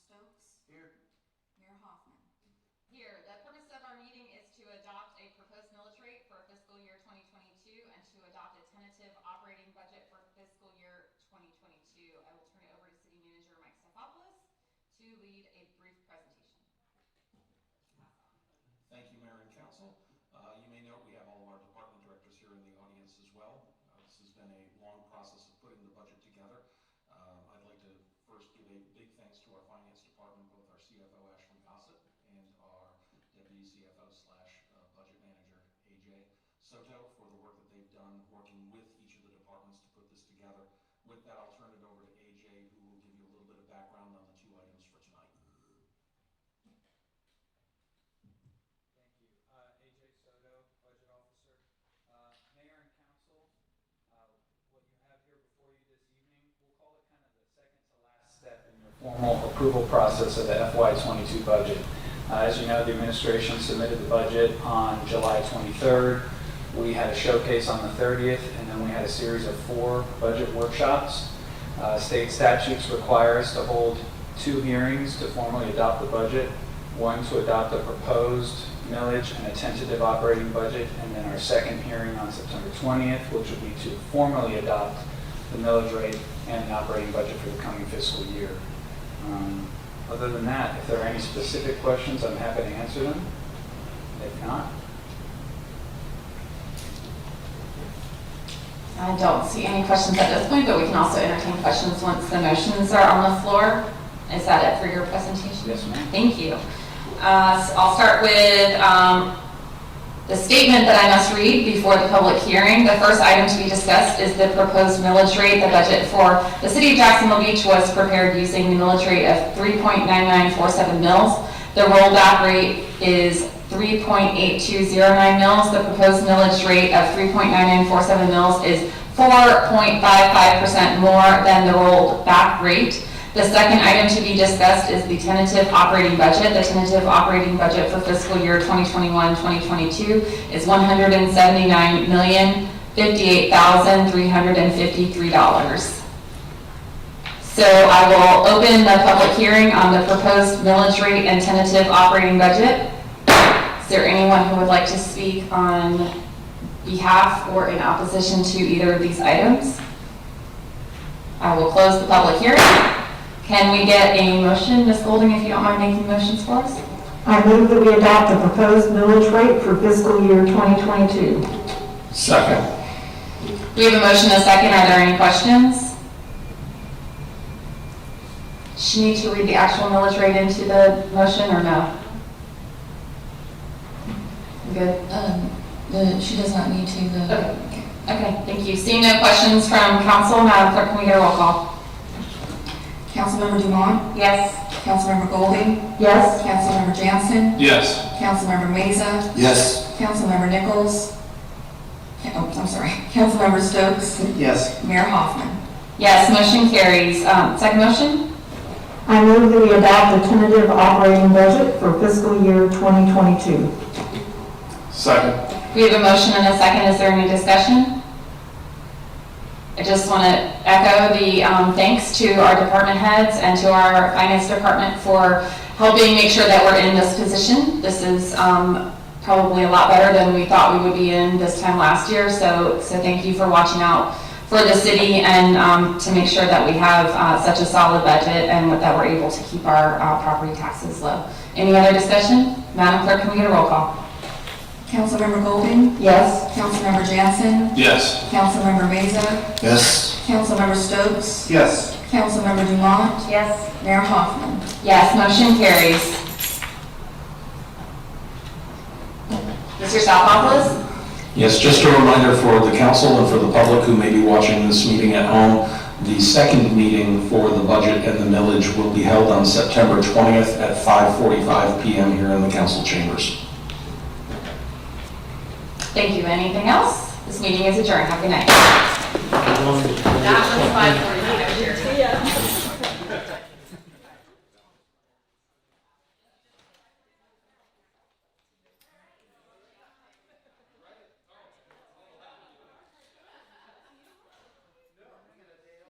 Stokes? Here. Mayor Hoffman? Here, the purpose of our meeting is to adopt a proposed millage rate for fiscal year 2022 and to adopt a tentative operating budget for fiscal year 2022. I will turn it over to City Manager Mike Stefopoulos to lead a brief presentation. Thank you, Mayor and Council. You may note we have all of our department directors here in the audience as well. This has been a long process of putting the budget together. I'd like to first give a big thanks to our finance department, both our CFO Ashley Gossett and our deputy CFO slash budget manager AJ Soto for the work that they've done working with each of the departments to put this together. With that, I'll turn it over to AJ, who will give you a little bit of background on the two items for tonight. AJ Soto, Budget Officer. Mayor and Council, what you have here before you this evening, we'll call it kind of the second to last step in your formal approval process of the FY22 budget. As you know, the administration submitted the budget on July 23rd. We had a showcase on the 30th, and then we had a series of 4 budget workshops. State statutes require us to hold 2 hearings to formally adopt the budget, one to adopt the proposed millage and a tentative operating budget, and then our second hearing on September 20th, which will be to formally adopt the millage rate and the operating budget for the coming fiscal year. Other than that, if there are any specific questions, I'm happy to answer them. If not, I don't see any questions at this point, but we can also entertain questions once the motions are on the floor. Is that it for your presentation? yes, ma'am. Thank you. So I'll start with the statement that I must read before the public hearing. The first item to be discussed is the proposed millage rate. The budget for the City of Jacksonville Beach was prepared using the millage rate of 3.9947 mils. The rollback rate is 3.8209 mils. The proposed millage rate of 3.9947 mils is 4.55% more than the rolled back rate. The second item to be discussed is the tentative operating budget. The tentative operating budget for fiscal year 2021-2022 is $179,058,353. So I will open the public hearing on the proposed millage rate and tentative operating budget. Is there anyone who would like to speak on behalf or in opposition to either of these items? I will close the public hearing. Can we get a motion, Ms. Golding, if you don't mind making motions for us? I move that we adopt the proposed millage rate for fiscal year 2022. Second. We have a motion and a second. Are there any questions? Does she need to read the actual millage rate into the motion or no? Good. She does not need to. Okay, thank you. Seeing no questions from council, Madam Clerk, can we get a roll call? Councilmember Dumont? Yes. Councilmember Golding? Yes. Councilmember Jansen? Yes. Councilmember Meza? Yes. Councilmember Nichols? I'm sorry. Councilmember Stokes? Yes. Mayor Hoffman? Yes, motion carries. Second motion? I move that we adopt the tentative operating budget for fiscal year 2022. Second. We have a motion and a second. Is there any discussion? I just want to echo the thanks to our department heads and to our finance department for helping make sure that we're in this position. This is probably a lot better than we thought we would be in this time last year. So thank you for watching out for the city and to make sure that we have such a solid budget and that we're able to keep our property taxes low. Any other discussion? Madam Clerk, can we get a roll call? Councilmember Golding? Yes. Councilmember Jansen? Yes. Councilmember Meza? Yes. Councilmember Stokes? Yes. Councilmember Dumont? Yes. Mayor Hoffman? Yes, motion carries. Mr. Stefopoulos? Yes, just a reminder for the council and for the public who may be watching this meeting at home, the second meeting for the budget and the millage will be held on September 20th at 5:45 p.m. here in the council chambers. Thank you. Anything else? This meeting is adjourned. Have a good night. That was 5:45.